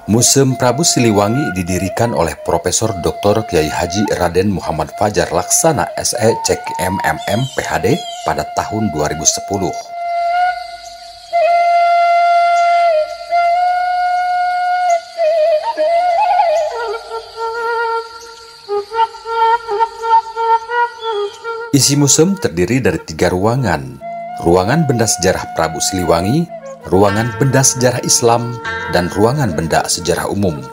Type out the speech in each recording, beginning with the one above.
Museum Prabu Siliwangi didirikan oleh Profesor Dr. Kyai Haji Raden Muhammad Fajar Laksana SE Cek MMM PhD pada tahun 2010. Isi museum terdiri dari 3 ruangan. Ruangan Benda Sejarah Prabu Siliwangi, Ruangan Benda Sejarah Islam, dan Ruangan Benda Sejarah Umum.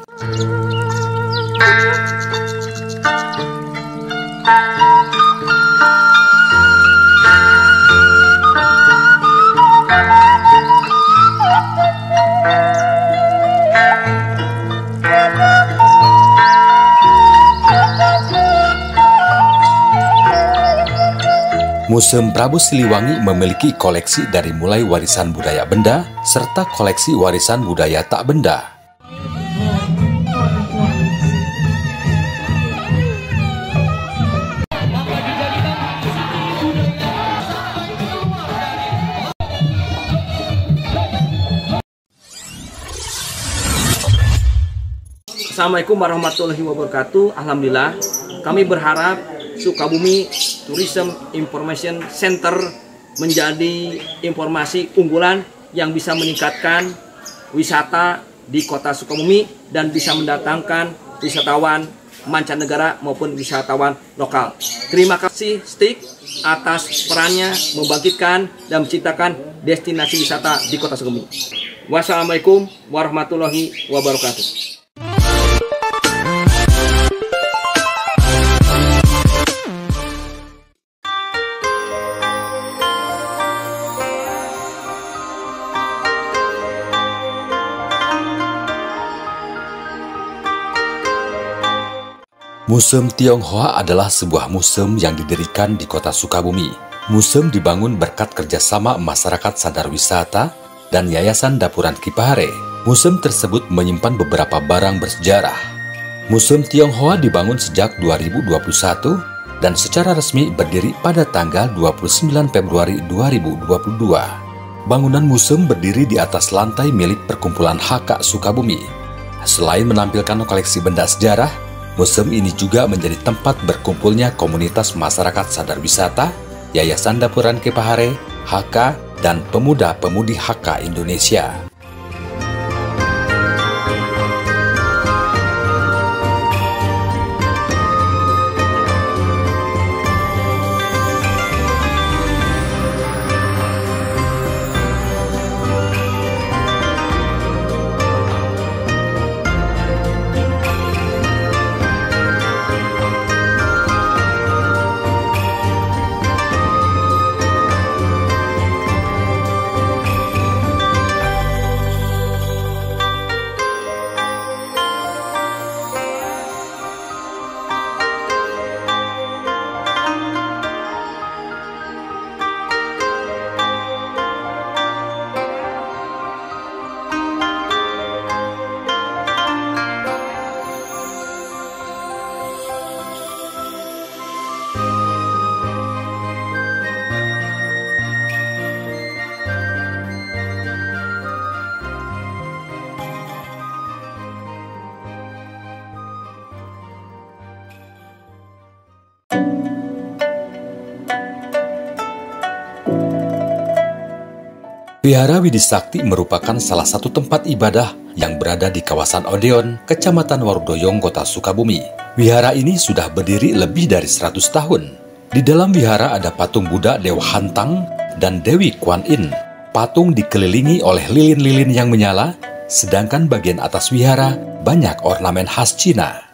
Museum Prabu Siliwangi memiliki koleksi dari mulai warisan budaya benda serta koleksi warisan budaya tak benda. Assalamualaikum warahmatullahi wabarakatuh. Alhamdulillah, kami berharap Sukabumi Tourism Information Center menjadi informasi unggulan yang bisa meningkatkan wisata di kota Sukabumi dan bisa mendatangkan wisatawan mancanegara maupun wisatawan lokal. Terima kasih STIK atas perannya membangkitkan dan menciptakan destinasi wisata di kota Sukabumi. Wassalamualaikum warahmatullahi wabarakatuh. Museum Tionghoa adalah sebuah museum yang didirikan di kota Sukabumi. Museum dibangun berkat kerjasama masyarakat sadar wisata dan Yayasan Dapuran Kipahare. Museum tersebut menyimpan beberapa barang bersejarah. Museum Tionghoa dibangun sejak 2021 dan secara resmi berdiri pada tanggal 29 Februari 2022. Bangunan museum berdiri di atas lantai milik Perkumpulan HK Sukabumi. Selain menampilkan koleksi benda sejarah, museum ini juga menjadi tempat berkumpulnya komunitas masyarakat sadar wisata, Yayasan Dapuran Kipahare, HK, dan pemuda-pemudi HK Indonesia. Wihara Widi Sakti merupakan salah satu tempat ibadah yang berada di kawasan Odeon, Kecamatan Warudoyong, Kota Sukabumi. Wihara ini sudah berdiri lebih dari 100 tahun. Di dalam wihara ada patung Buddha Dewa Hantang dan Dewi Kuan Yin. Patung dikelilingi oleh lilin-lilin yang menyala, sedangkan bagian atas wihara banyak ornamen khas Cina.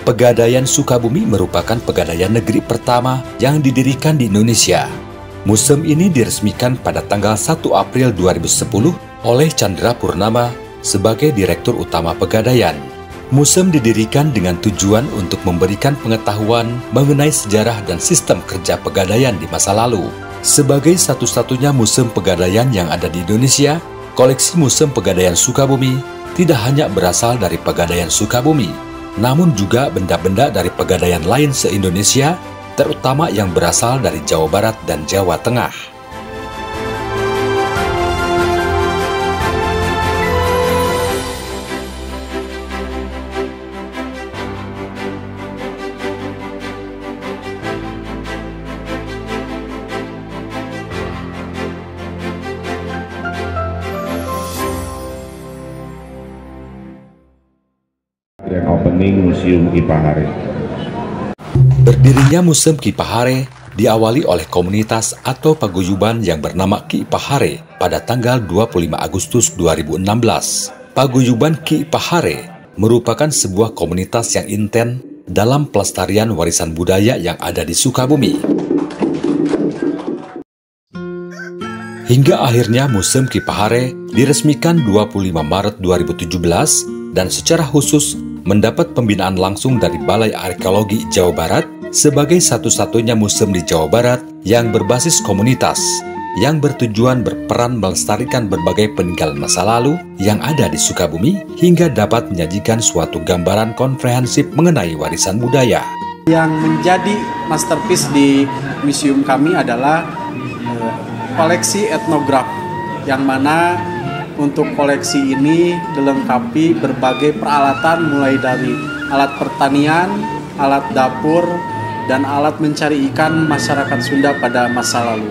Pegadaian Sukabumi merupakan pegadaian negeri pertama yang didirikan di Indonesia. Museum ini diresmikan pada tanggal 1 April 2010 oleh Chandra Purnama sebagai Direktur Utama Pegadaian. Museum didirikan dengan tujuan untuk memberikan pengetahuan mengenai sejarah dan sistem kerja Pegadaian di masa lalu. Sebagai satu-satunya museum Pegadaian yang ada di Indonesia, koleksi Museum Pegadaian Sukabumi tidak hanya berasal dari Pegadaian Sukabumi, namun juga benda-benda dari Pegadaian lain se-Indonesia, terutama yang berasal dari Jawa Barat dan Jawa Tengah. Grand opening Museum Kipahare. Berdirinya Museum Kipahare diawali oleh komunitas atau paguyuban yang bernama Kipahare pada tanggal 25 Agustus 2016. Paguyuban Kipahare merupakan sebuah komunitas yang intens dalam pelestarian warisan budaya yang ada di Sukabumi. Hingga akhirnya Museum Kipahare diresmikan 25 Maret 2017 dan secara khusus mendapat pembinaan langsung dari Balai Arkeologi Jawa Barat sebagai satu-satunya museum di Jawa Barat yang berbasis komunitas, yang bertujuan berperan melestarikan berbagai peninggalan masa lalu yang ada di Sukabumi hingga dapat menyajikan suatu gambaran komprehensif mengenai warisan budaya. Yang menjadi masterpiece di museum kami adalah koleksi etnograf, yang mana untuk koleksi ini dilengkapi berbagai peralatan mulai dari alat pertanian, alat dapur, dan alat mencari ikan masyarakat Sunda pada masa lalu.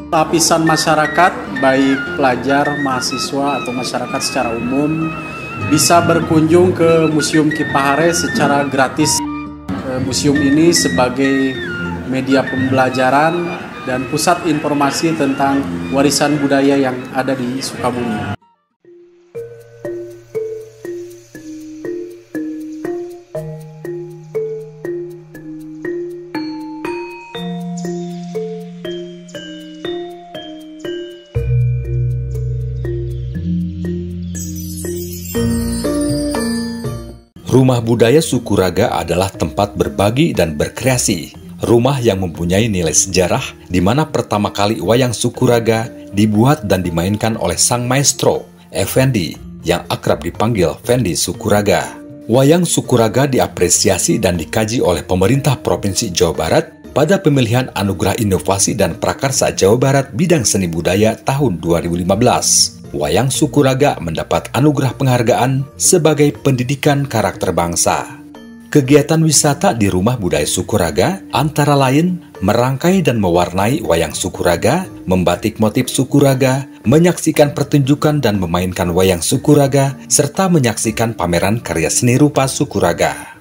Lapisan masyarakat, baik pelajar, mahasiswa, atau masyarakat secara umum, bisa berkunjung ke Museum Kipahare secara gratis. Museum ini sebagai media pembelajaran dan pusat informasi tentang warisan budaya yang ada di Sukabumi. Rumah Budaya Sukuraga adalah tempat berbagi dan berkreasi. Rumah yang mempunyai nilai sejarah di mana pertama kali wayang Sukuraga dibuat dan dimainkan oleh sang maestro, Effendi, yang akrab dipanggil Fendi Sukuraga. Wayang Sukuraga diapresiasi dan dikaji oleh pemerintah Provinsi Jawa Barat pada pemilihan Anugerah Inovasi dan Prakarsa Jawa Barat bidang seni budaya tahun 2015. Wayang Sukuraga mendapat anugerah penghargaan sebagai pendidikan karakter bangsa. Kegiatan wisata di Rumah Budaya Sukuraga antara lain merangkai dan mewarnai wayang Sukuraga, membatik motif Sukuraga, menyaksikan pertunjukan dan memainkan wayang Sukuraga, serta menyaksikan pameran karya seni rupa Sukuraga.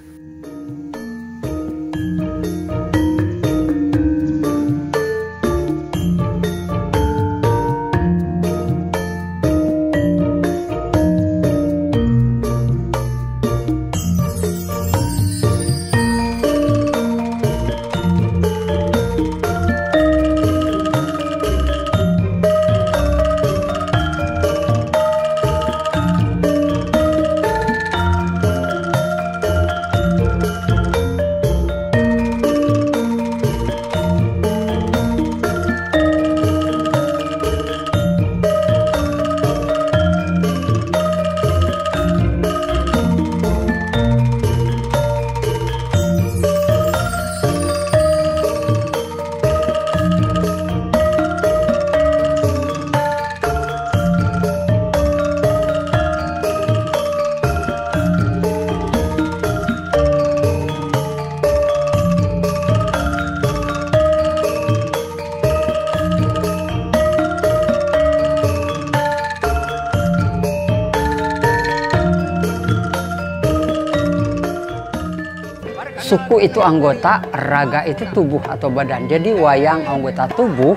Suku itu anggota, raga itu tubuh atau badan. Jadi wayang anggota tubuh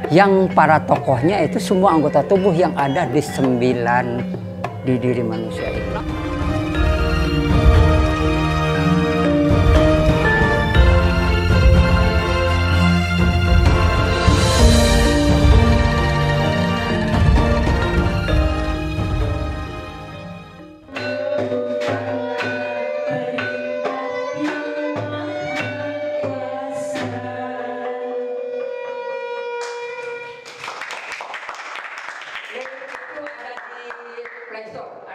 yang para tokohnya itu semua anggota tubuh yang ada di 9 di diri manusia itu. Play Store.